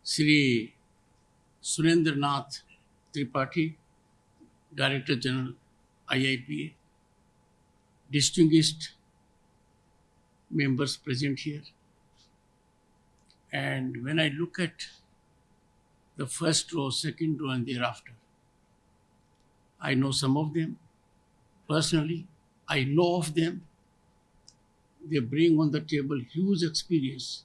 Shri Surendranath Tripathi, Director General, IIPA, distinguished members present here. And when I look at the first row, second row, and thereafter, I know some of them personally. I know of them. They bring on the table huge experience.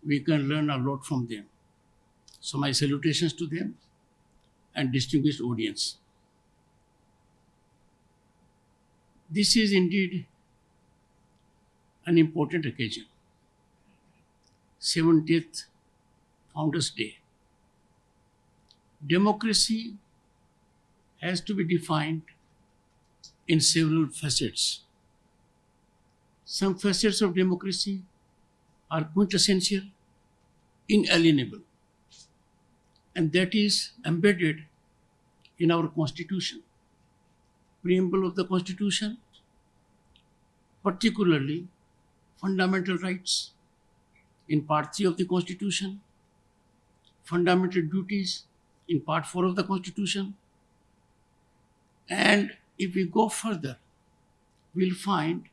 We can learn a lot from them. So my salutations to them and distinguished audience. This is indeed an important occasion. 70th Founders Day. Democracy has to be defined in several facets. Some facets of democracy are quintessential, inalienable, and that is embedded in our Constitution. Preamble of the Constitution, particularly fundamental rights in Part 3 of the Constitution, fundamental duties in Part 4 of the Constitution, and if we go further, we'll find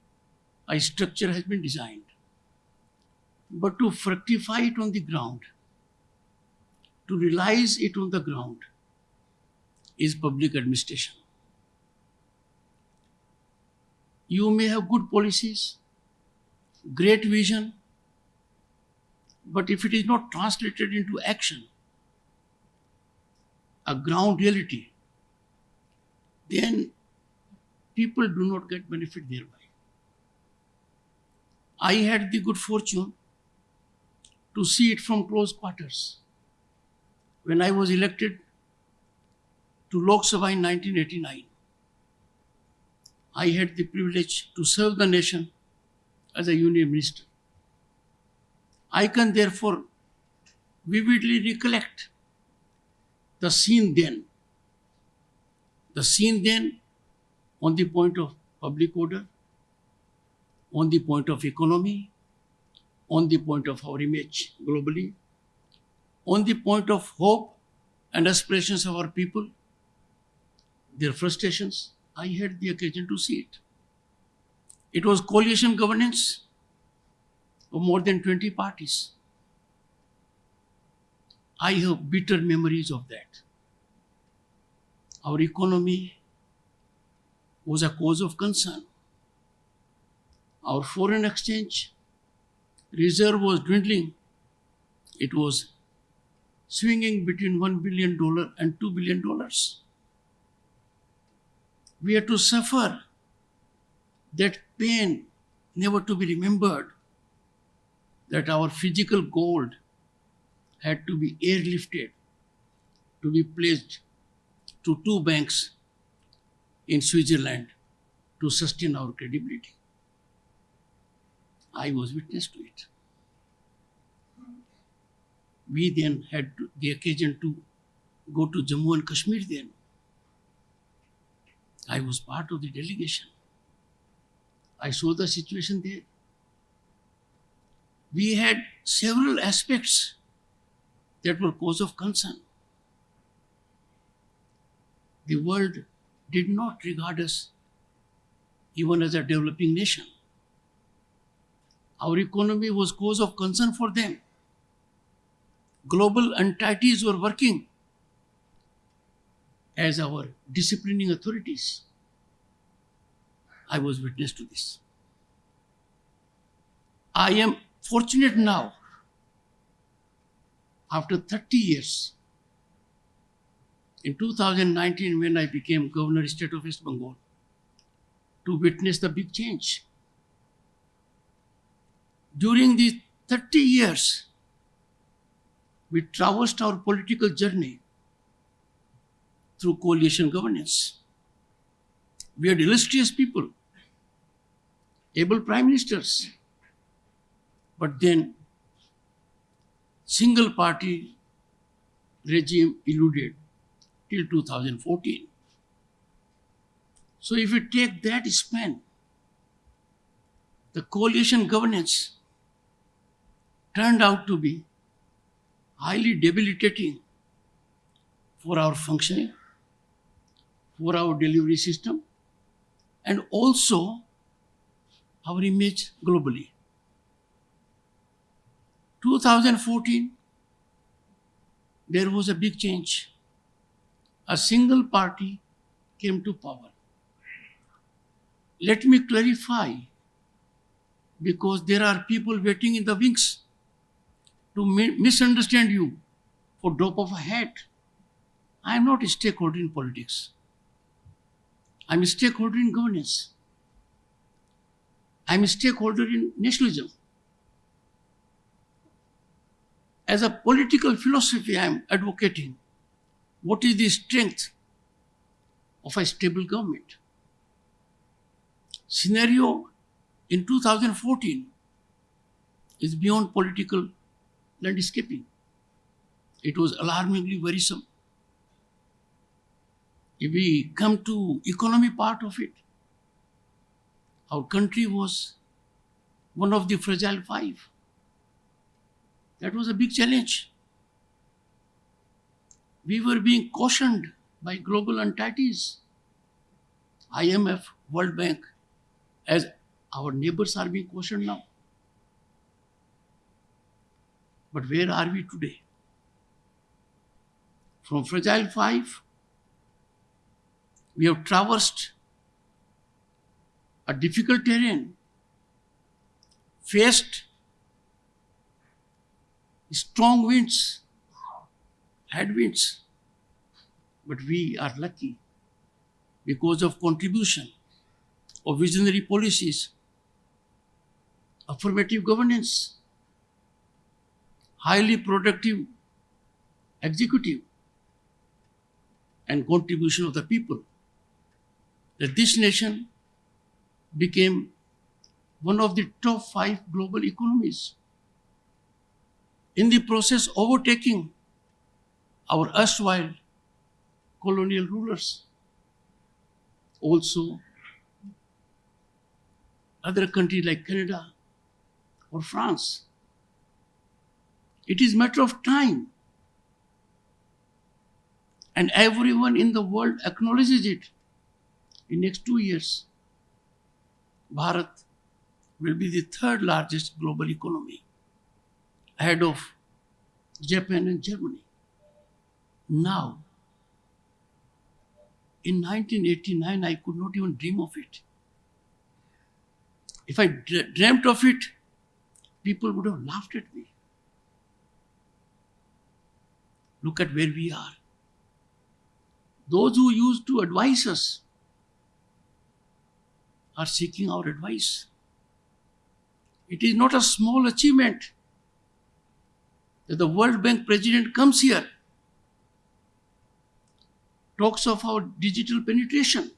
a structure has been designed. But to fructify it on the ground, to realize it on the ground, is public administration. You may have good policies, great vision, but if it is not translated into action, a ground reality, then people do not get benefit thereby. I had the good fortune to see it from close quarters. When I was elected to Lok Sabha in 1989, I had the privilege to serve the nation as a union minister. I can therefore vividly recollect the scene then. The scene then on the point of public order, on the point of economy, on the point of our image globally, on the point of hope and aspirations of our people, their frustrations, I had the occasion to see it. It was coalition governance of more than 20 parties. I have bitter memories of that. Our economy was a cause of concern. Our foreign exchange reserve was dwindling. It was swinging between $1 billion and $2 billion. We had to suffer that pain, never to be remembered, that our physical gold had to be airlifted, to be placed to two banks in Switzerland to sustain our credibility. I was witness to it. We then had the occasion to go to Jammu and Kashmir then. I was part of the delegation. I saw the situation there. We had several aspects that were cause of concern. The world did not regard us even as a developing nation. Our economy was cause of concern for them. Global entities were working as our disciplining authorities. I was witness to this. I am fortunate now, after 30 years, in 2019 when I became Governor of State of West Bengal, to witness the big change. During these 30 years, we traversed our political journey through coalition governance. We had illustrious people, able prime ministers, but then single party regime eluded till 2014. So if you take that span, the coalition governance turned out to be highly debilitating for our functioning, for our delivery system, and also our image globally. 2014, there was a big change. A single party came to power. Let me clarify, because there are people waiting in the wings to misunderstand you for drop of a hat. I am not a stakeholder in politics. I am a stakeholder in governance. I am a stakeholder in nationalism. As a political philosophy, I am advocating what is the strength of a stable government. Scenario in 2014 is beyond political landscaping. It was alarmingly worrisome. If we come to economy part of it, our country was one of the fragile five. That was a big challenge. We were being cautioned by global entities, IMF, World Bank, as our neighbors are being cautioned now. But where are we today? From fragile five, we have traversed a difficult terrain, faced strong winds, headwinds, but we are lucky because of contribution of visionary policies, affirmative governance, highly productive executive, and contribution of the people, that this nation became one of the top 5 global economies, in the process overtaking our erstwhile colonial rulers. Also, other countries like Canada or France. It is a matter of time, and everyone in the world acknowledges it. In next 2 years, Bharat will be the 3rd largest global economy, ahead of Japan and Germany. Now, in 1989, I could not even dream of it. If I dreamt of it, people would have laughed at me. Look at where we are. Those who used to advise us are seeking our advice. It is not a small achievement that the World Bank president comes here, talks of our digital penetration,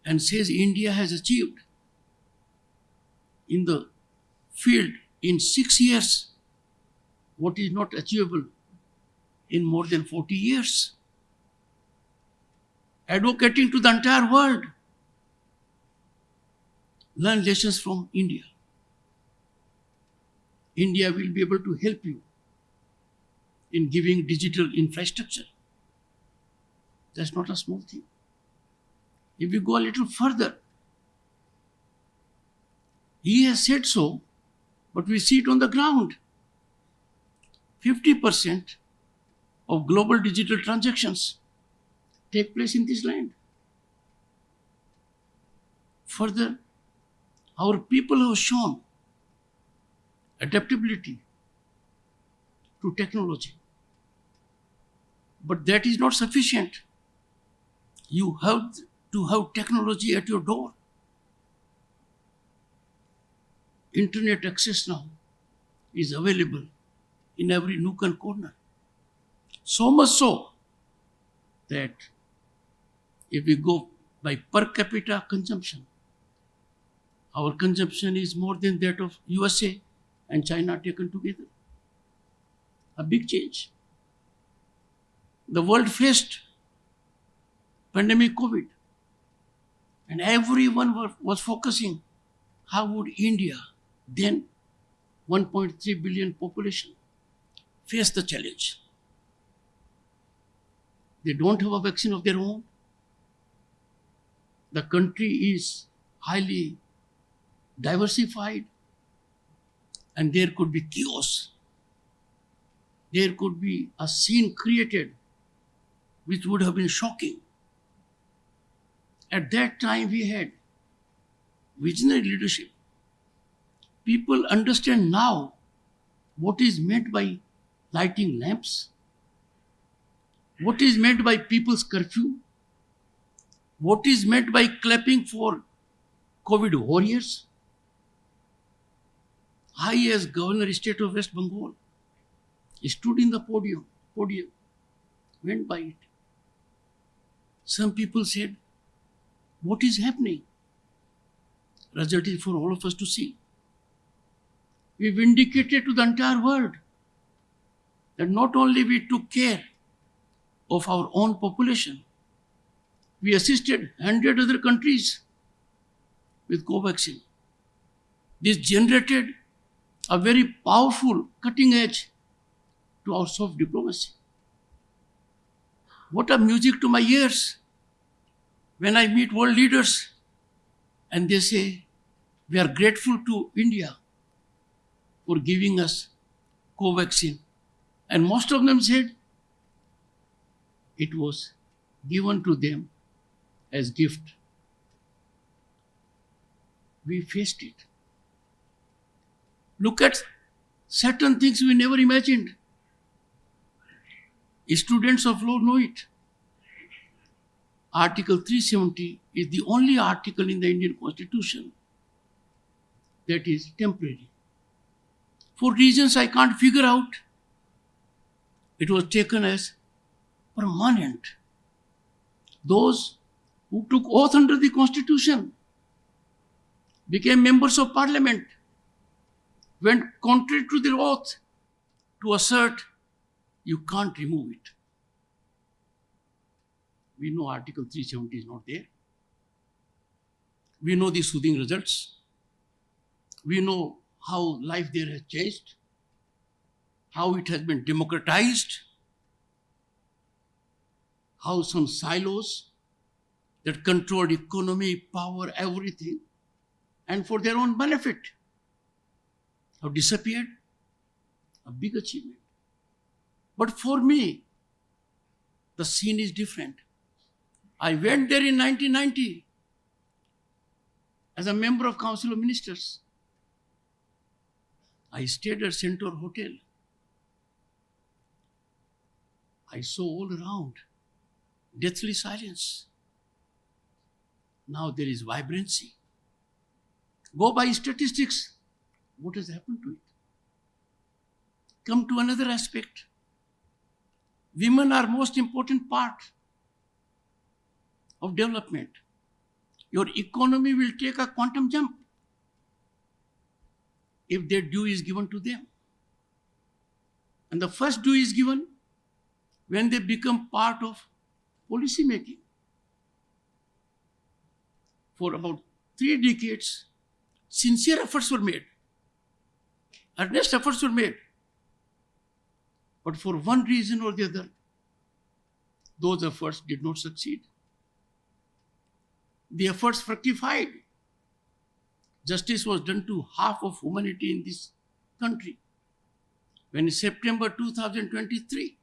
and says India has achieved in the field in 6 years what is not achievable in more than 40 years. Advocating to the entire world, learn lessons from India. India will be able to help you in giving digital infrastructure. That's not a small thing. If we go a little further, he has said so, but we see it on the ground. 50% of global digital transactions take place in this land. Further, our people have shown adaptability to technology. But that is not sufficient. You have to have technology at your door. Internet access now is available in every nook and corner. So much so that if we go by per capita consumption, our consumption is more than that of USA and China taken together. A big change. The world faced pandemic COVID, and everyone was focusing how would India, then 1.3 billion population, face the challenge. They don't have a vaccine of their own. The country is highly diversified, and there could be chaos. There could be a scene created which would have been shocking. At that time, we had visionary leadership. People understand now what is meant by lighting lamps, what is meant by people's curfew, what is meant by clapping for COVID warriors. I, as Governor State of West Bengal, stood in the podium, went by it. Some people said, what is happening? Result is for all of us to see. We vindicated to the entire world that not only we took care of our own population, we assisted 100 other countries with Covaxin. This generated a very powerful cutting edge to our soft diplomacy. What a music to my ears when I meet world leaders and they say, we are grateful to India for giving us Covaxin. And most of them said it was given to them as gift. We faced it. Look at certain things we never imagined. Students of law know it. Article 370 is the only article in the Indian Constitution that is temporary. For reasons I can't figure out, it was taken as permanent. Those who took oath under the Constitution became members of Parliament, went contrary to their oath to assert you can't remove it. We know Article 370 is not there. We know the soothing results. We know how life there has changed, how it has been democratized, how some silos that controlled economy, power, everything, and for their own benefit, have disappeared. A big achievement. But for me, the scene is different. I went there in 1990 as a member of Council of Ministers. I stayed at Centaur Hotel. I saw all around deathly silence. Now there is vibrancy. Go by statistics. What has happened to it? Come to another aspect. Women are most important part of development. Your economy will take a quantum jump if their due is given to them. And the first due is given when they become part of policy making. For about 3 decades, sincere efforts were made. Earnest efforts were made. But for one reason or the other, those efforts did not succeed. The efforts fructified. Justice was done to half of humanity in this country. When in September 2023,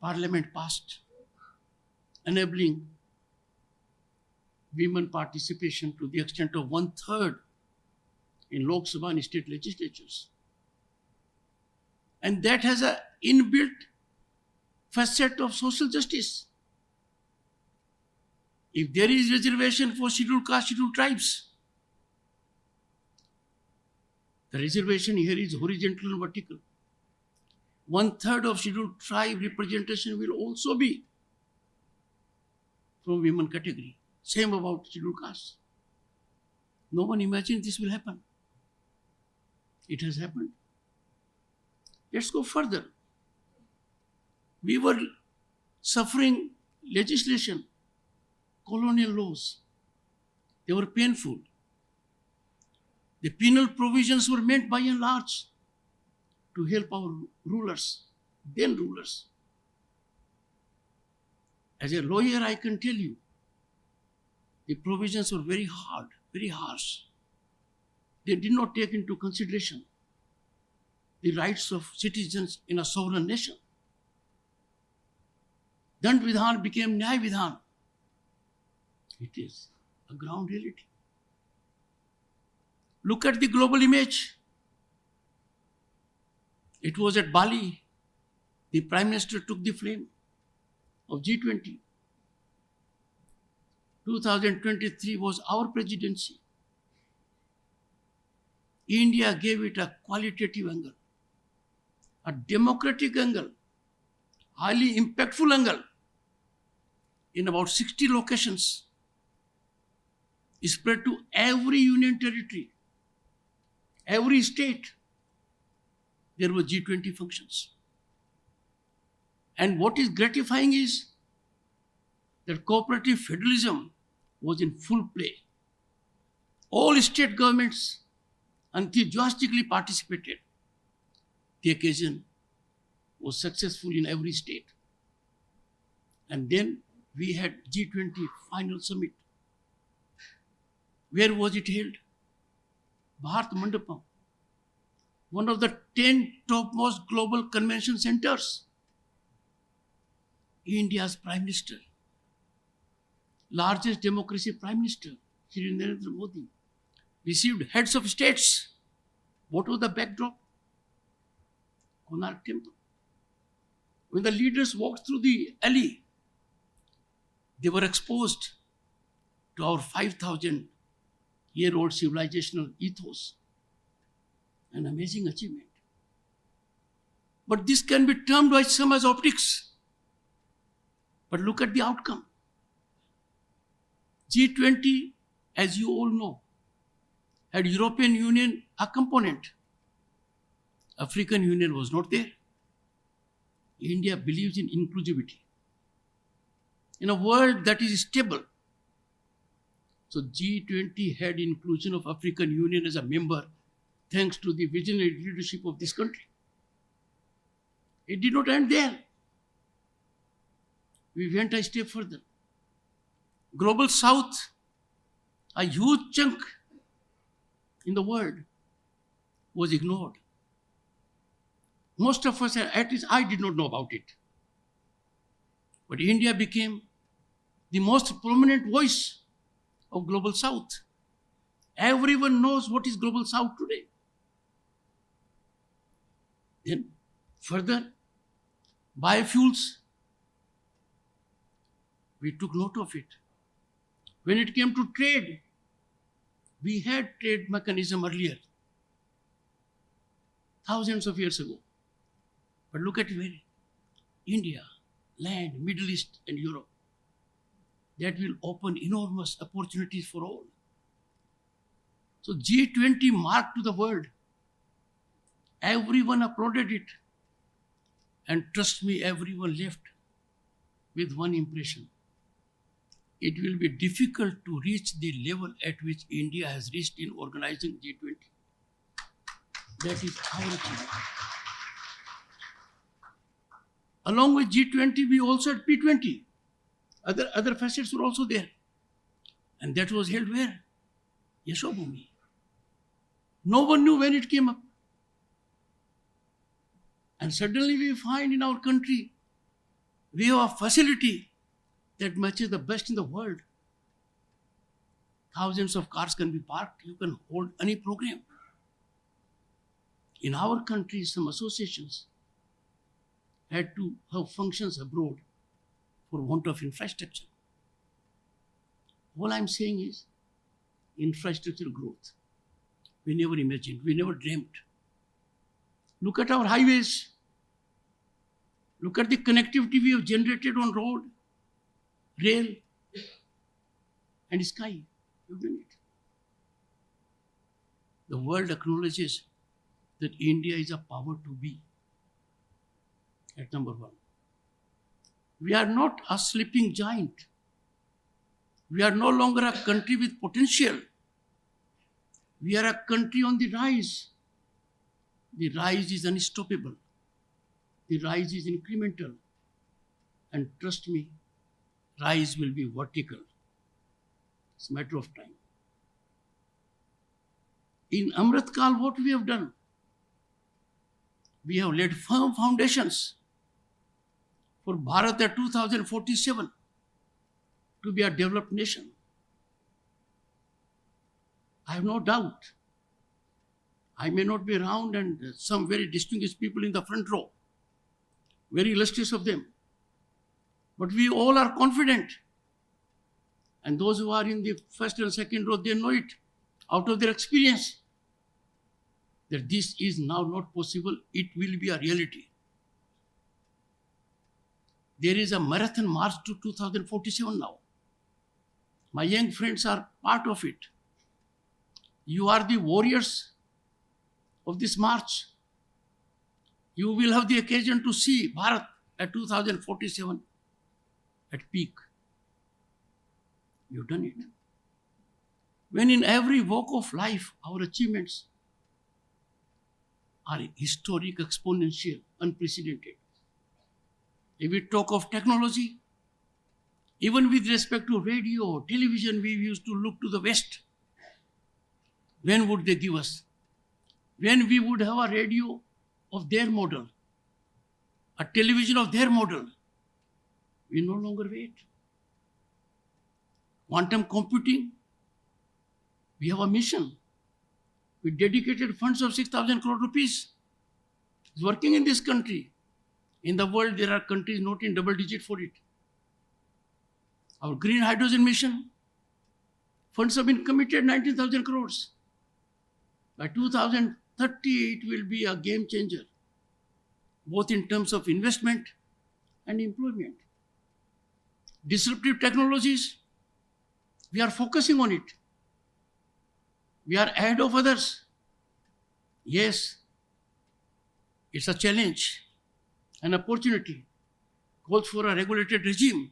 Parliament passed enabling women participation to the extent of 1/3 in Lok Sabha and state legislatures. And that has an inbuilt facet of social justice. If there is reservation for scheduled caste, scheduled tribes, the reservation here is horizontal and vertical. 1/3 of scheduled tribe representation will also be from women category. Same about scheduled caste. No one imagined this will happen. It has happened. Let's go further. We were suffering legislation, colonial laws. They were painful. The penal provisions were meant by and large to help our rulers, then rulers. As a lawyer, I can tell you, the provisions were very hard, very harsh. They did not take into consideration the rights of citizens in a sovereign nation. Dand Vidhan became Nyay Vidhan. It is a ground reality. Look at the global image. It was at Bali, the Prime Minister took the flame of G20. 2023 was our presidency. India gave it a qualitative angle, a democratic angle, highly impactful angle in about 60 locations, spread to every union territory, every state. There were G20 functions. And what is gratifying is that cooperative federalism was in full play. All state governments enthusiastically participated. The occasion was successful in every state. And then we had G20 final summit. Where was it held? Bharat Mandapam, one of the 10 topmost global convention centers. India's Prime Minister, largest democracy Prime Minister, Shri Narendra Modi, received heads of states. What was the backdrop? Konark Temple. When the leaders walked through the alley, they were exposed to our 5,000-year-old civilizational ethos. An amazing achievement. But this can be termed by some as optics. But look at the outcome. G20, as you all know, had European Union a component. African Union was not there. India believes in inclusivity. In a world that is stable. So G20 had inclusion of African Union as a member thanks to the visionary leadership of this country. It did not end there. We went a step further. Global South, a huge chunk in the world, was ignored. Most of us, at least I did not know about it. But India became the most prominent voice of Global South. Everyone knows what is Global South today. Then further, biofuels, we took note of it. When it came to trade, we had trade mechanism earlier, thousands of years ago. But look at where India, land, Middle East and Europe, that will open enormous opportunities for all. So G20 marked to the world. Everyone applauded it. And trust me, everyone left with one impression. It will be difficult to reach the level at which India has reached in organizing G20. That is our achievement. Along with G20, we also had P20. Other facets were also there. And that was held where? Yashobhumi. No one knew when it came up. And suddenly we find in our country, we have a facility that matches the best in the world. Thousands of cars can be parked. You can hold any program. In our country, some associations had to have functions abroad for want of infrastructure. All I'm saying is infrastructure growth. We never imagined, we never dreamt. Look at our highways. Look at the connectivity we have generated on road, rail, and sky. We've done it. The world acknowledges that India is a power to be. At number one. We are not a sleeping giant. We are no longer a country with potential. We are a country on the rise. The rise is unstoppable. The rise is incremental. And trust me, rise will be vertical. It's a matter of time. In Amrit Kal, what we have done? We have laid firm foundations for Bharat at 2047 to be a developed nation. I have no doubt. I may not be around, and some very distinguished people in the front row, very illustrious of them. But we all are confident. And those who are in the first and second row, they know it out of their experience that this is now not possible. It will be a reality. There is a marathon march to 2047 now. My young friends are part of it. You are the warriors of this march. You will have the occasion to see Bharat at 2047 at peak. You've done it. When in every walk of life, our achievements are historic, exponential, unprecedented. If we talk of technology, even with respect to radio, television, we used to look to the West. When would they give us? When we would have a radio of their model, a television of their model, we no longer wait. Quantum computing, we have a mission. We dedicated funds of 6,000 crore rupees. It's working in this country. In the world, there are countries not in double digit for it. Our green hydrogen mission, funds have been committed 19,000 crores. By 2030, it will be a game changer, both in terms of investment and employment. Disruptive technologies, we are focusing on it. We are ahead of others. Yes, it's a challenge, an opportunity, calls for a regulated regime.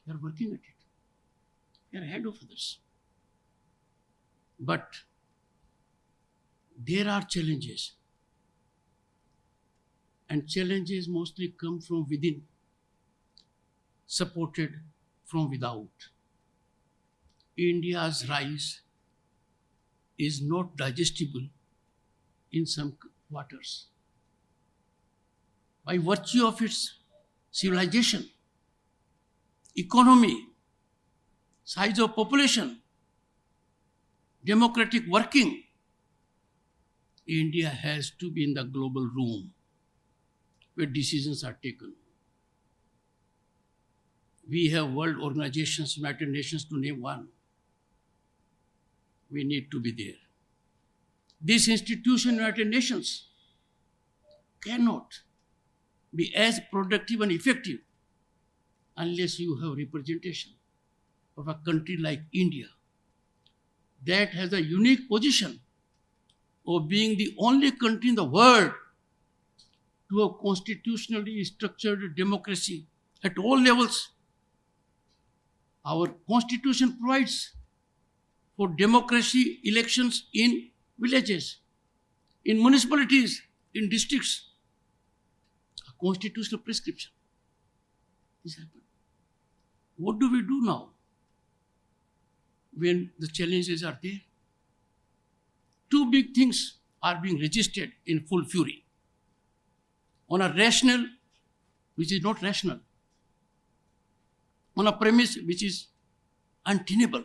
We are working at it. We are ahead of others. But there are challenges. And challenges mostly come from within, supported from without. India's rise is not digestible in some quarters. By virtue of its civilization, economy, size of population, democratic working, India has to be in the global room where decisions are taken. We have world organizations, United Nations to name one. We need to be there. This institution, United Nations, cannot be as productive and effective unless you have representation of a country like India that has a unique position of being the only country in the world to have constitutionally structured democracy at all levels. Our constitution provides for democracy elections in villages, in municipalities, in districts. A constitutional prescription. This happened. What do we do now when the challenges are there? Two big things are being registered in full fury. On a rational, which is not rational. On a premise which is untenable.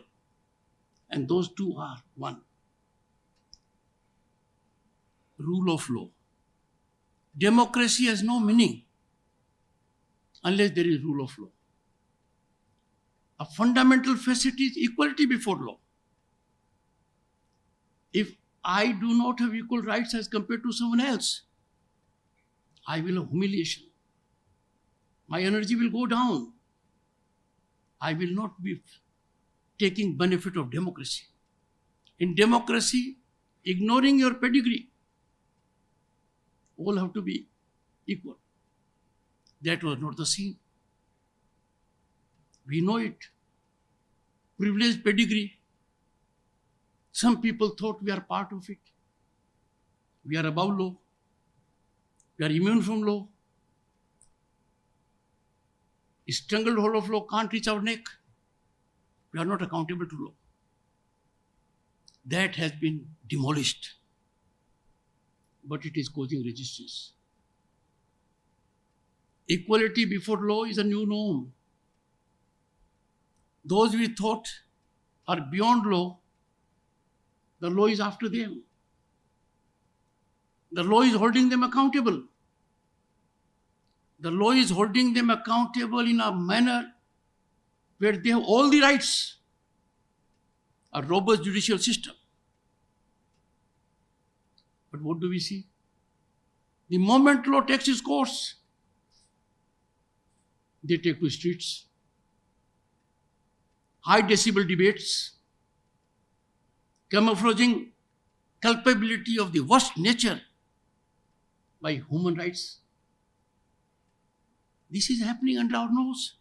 And those two are one. Rule of law. Democracy has no meaning unless there is rule of law. A fundamental facet is equality before law. If I do not have equal rights as compared to someone else, I will have humiliation. My energy will go down. I will not be taking benefit of democracy. In democracy, ignoring your pedigree, all have to be equal. That was not the scene. We know it. Privileged pedigree. Some people thought we are part of it. We are above law. We are immune from law. A strangled hold of law can't reach our neck. We are not accountable to law. That has been demolished, but it is causing resistance. Equality before law is a new norm. Those we thought are beyond law, the law is after them. The law is holding them accountable. The law is holding them accountable in a manner where they have all the rights. A robust judicial system. But what do we see? The moment law takes its course, they take to streets. High decibel debates, camouflaging culpability of the worst nature by human rights. This is happening under our nose.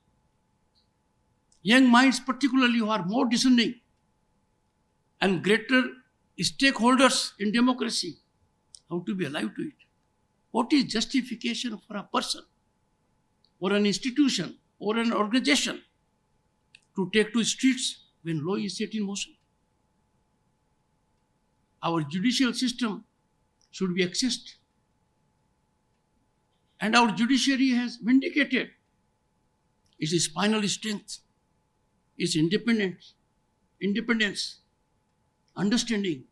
Young minds particularly who are more discerning and greater stakeholders in democracy, how to be alive to it. What is justification for a person or an institution or an organization to take to streets when law is set in motion? Our judicial system should be accessed. And our judiciary has vindicated its spinal strength, its independence, understanding,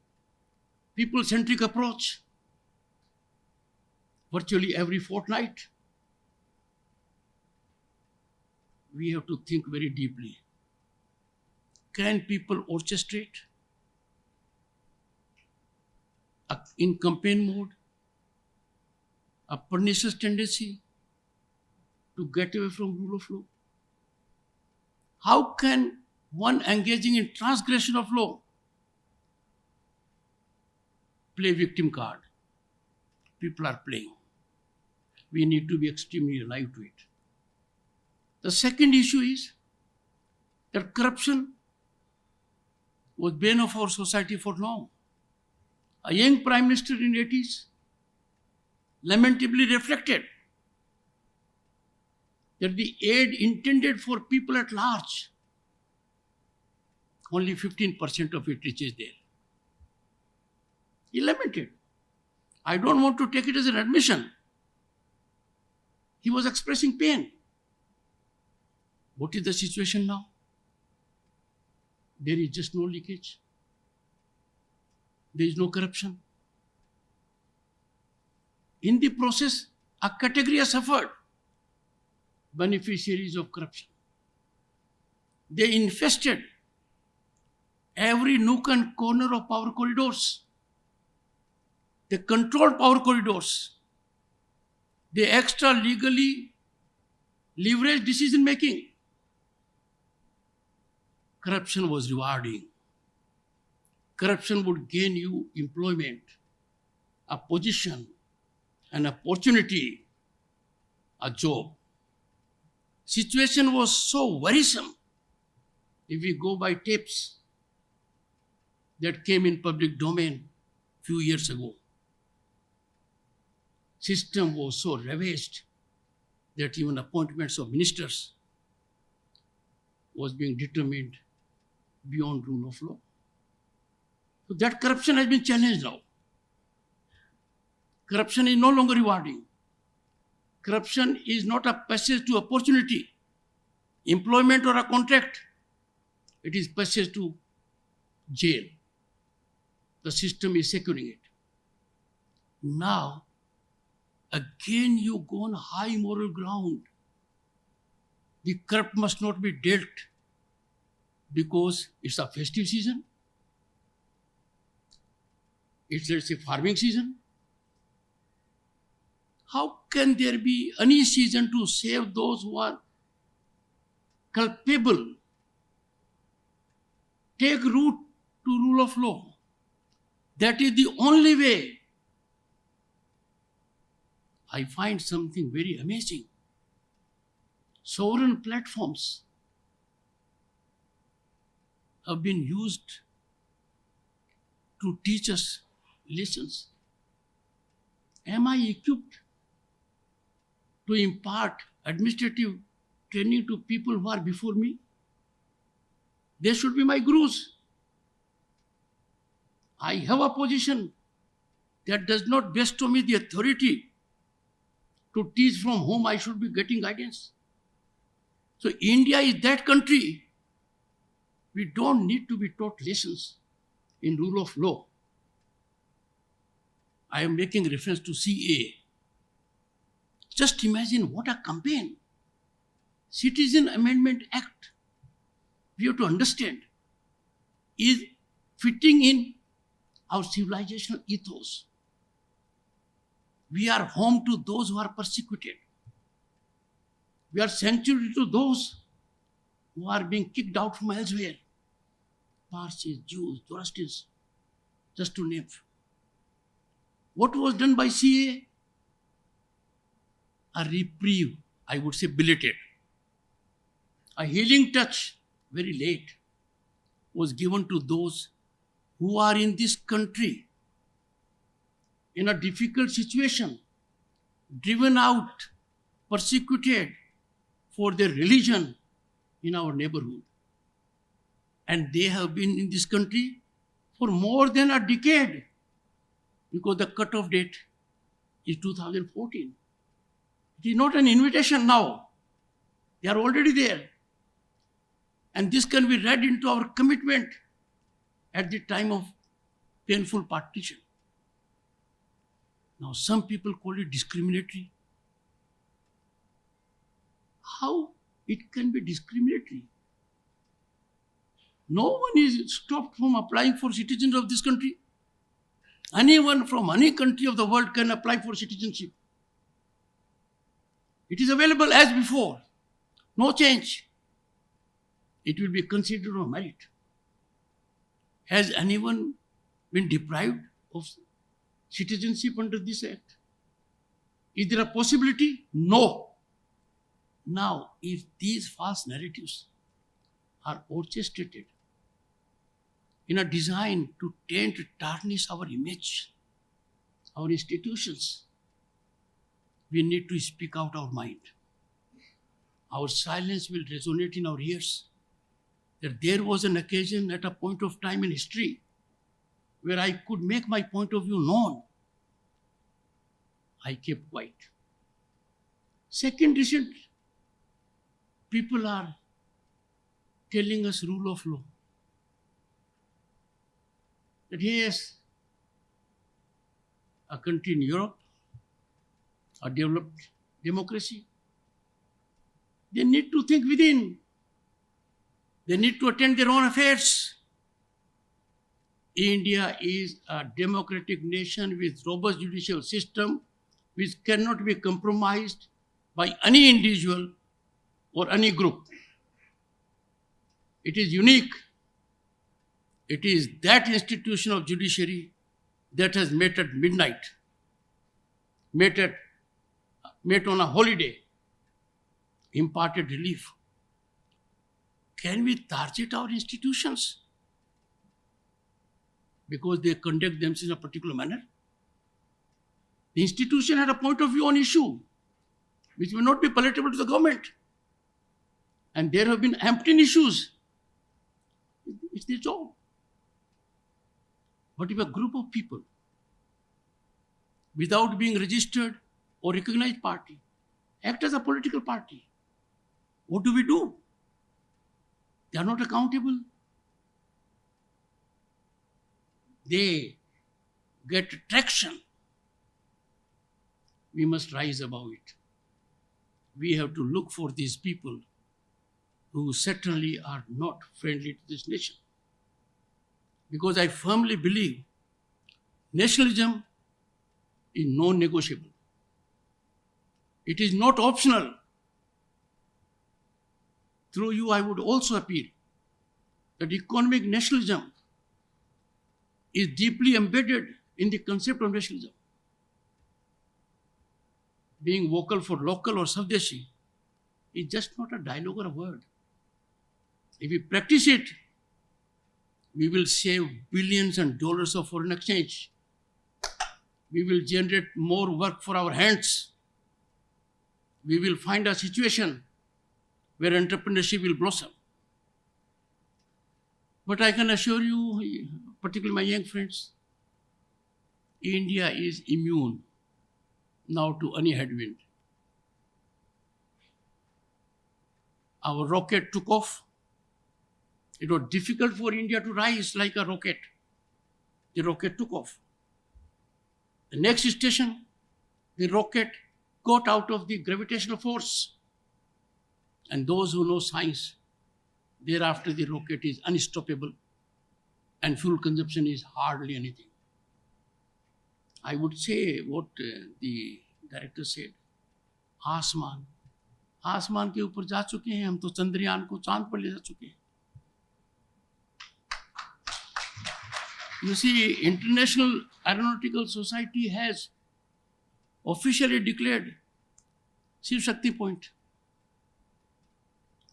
people-centric approach. Virtually every fortnight, we have to think very deeply. Can people orchestrate in campaign mode a pernicious tendency to get away from rule of law? How can one engaging in transgression of law play victim card? People are playing. We need to be extremely alive to it. The second issue is that corruption was bane of our society for long. A young prime minister in the 80s lamentably reflected that the aid intended for people at large, only 15% of it reaches there. He lamented. I don't want to take it as an admission. He was expressing pain. What is the situation now? There is just no leakage. There is no corruption. In the process, a category has suffered, beneficiaries of corruption. They infested every nook and corner of power corridors. They controlled power corridors. They extra legally leveraged decision making. Corruption was rewarding. Corruption would gain you employment, a position, an opportunity, a job. Situation was so worrisome. If we go by tapes that came in public domain few years ago, system was so ravaged that even appointments of ministers was being determined beyond rule of law. So that corruption has been challenged now. Corruption is no longer rewarding. Corruption is not a passage to opportunity, employment or a contract. It is passage to jail. The system is securing it. Now, again you go on high moral ground. The corrupt must not be dealt because it's a festive season. It's, let's say, farming season. How can there be any season to save those who are culpable? Take root to rule of law. That is the only way. I find something very amazing. Sovereign platforms have been used to teach us lessons. Am I equipped to impart administrative training to people who are before me. They should be my gurus. I have a position that does not bestow me the authority to teach from whom I should be getting guidance. So India is that country. We don't need to be taught lessons in rule of law. I am making reference to CAA. Just imagine what a campaign. Citizen Amendment Act, we have to understand, is fitting in our civilizational ethos. We are home to those who are persecuted. We are sanctuary to those who are being kicked out from elsewhere. Parsis, Jews, Zoroastrians, just to name. What was done by CA? A reprieve, I would say belated. A healing touch, very late, was given to those who are in this country in a difficult situation, driven out, persecuted for their religion in our neighborhood. And they have been in this country for more than a decade, because the cutoff date is 2014. It is not an invitation now. They are already there. And this can be read into our commitment at the time of painful partition. Now, some people call it discriminatory. How it can be discriminatory? No one is stopped from applying for citizens of this country. Anyone from any country of the world can apply for citizenship. It is available as before. No change. It will be considered a merit. Has anyone been deprived of citizenship under this act? Is there a possibility? No. Now, if these false narratives are orchestrated in a design to taint, tarnish our image, our institutions, we need to speak out our mind. Our silence will resonate in our ears. That there was an occasion at a point of time in history where I could make my point of view known. I kept quiet. Second reason, people are telling us rule of law. That yes, a country in Europe, a developed democracy, they need to think within. They need to attend their own affairs. India is a democratic nation with robust judicial system which cannot be compromised by any individual or any group. It is unique. It is that institution of judiciary that has met at midnight, met on a holiday, imparted relief. Can we target our institutions because they conduct themselves in a particular manner? The institution had a point of view on issue which may not be palatable to the government. And there have been empty issues. It's their job. But if a group of people, without being registered or recognized party, act as a political party, what do? They are not accountable. They get traction. We must rise above it. We have to look for these people who certainly are not friendly to this nation. Because I firmly believe nationalism is non-negotiable. It is not optional. Through you, I would also appeal that economic nationalism is deeply embedded in the concept of nationalism. Being vocal for local or Swadeshi is just not a dialogue or a word. If we practice it, we will save billions and dollars of foreign exchange. We will generate more work for our hands. we will find a situation where entrepreneurship will blossom. But I can assure you, particularly my young friends, India is immune now to any headwind. Our rocket took off. It was difficult for India to rise like a rocket. The rocket took off. The next station, the rocket got out of the gravitational force. And those who know science, thereafter the rocket is unstoppable and fuel consumption is hardly anything. I would say what the director said, आसमान के ऊपर जा चुके हैं हम, तो चंद्रयान को चांद पर ले जा चुके हैं. You see, International Aeronautical Society has officially declared Shiv Shakti Point.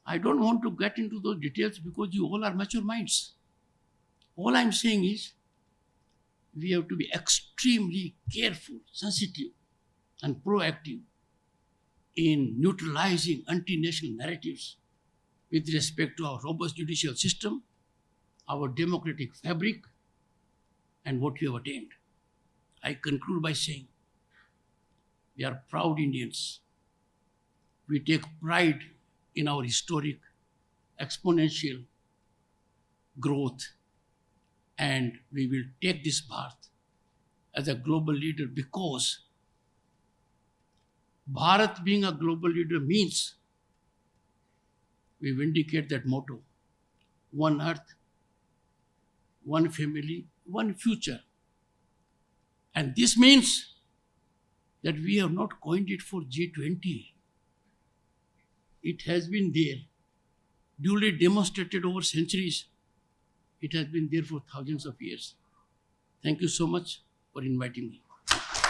I don't want to get into those details because you all are mature minds. All I'm saying is we have to be extremely careful, sensitive, and proactive in neutralizing anti-national narratives with respect to our robust judicial system, our democratic fabric, and what we have attained. I conclude by saying we are proud Indians. We take pride in our historic, exponential growth, and we will take this path as a global leader, because Bharat being a global leader means we vindicate that motto: one earth, one family, one future. And this means that we have not coined it for G20. It has been there, duly demonstrated over centuries. It has been there for thousands of years. Thank you so much for inviting me.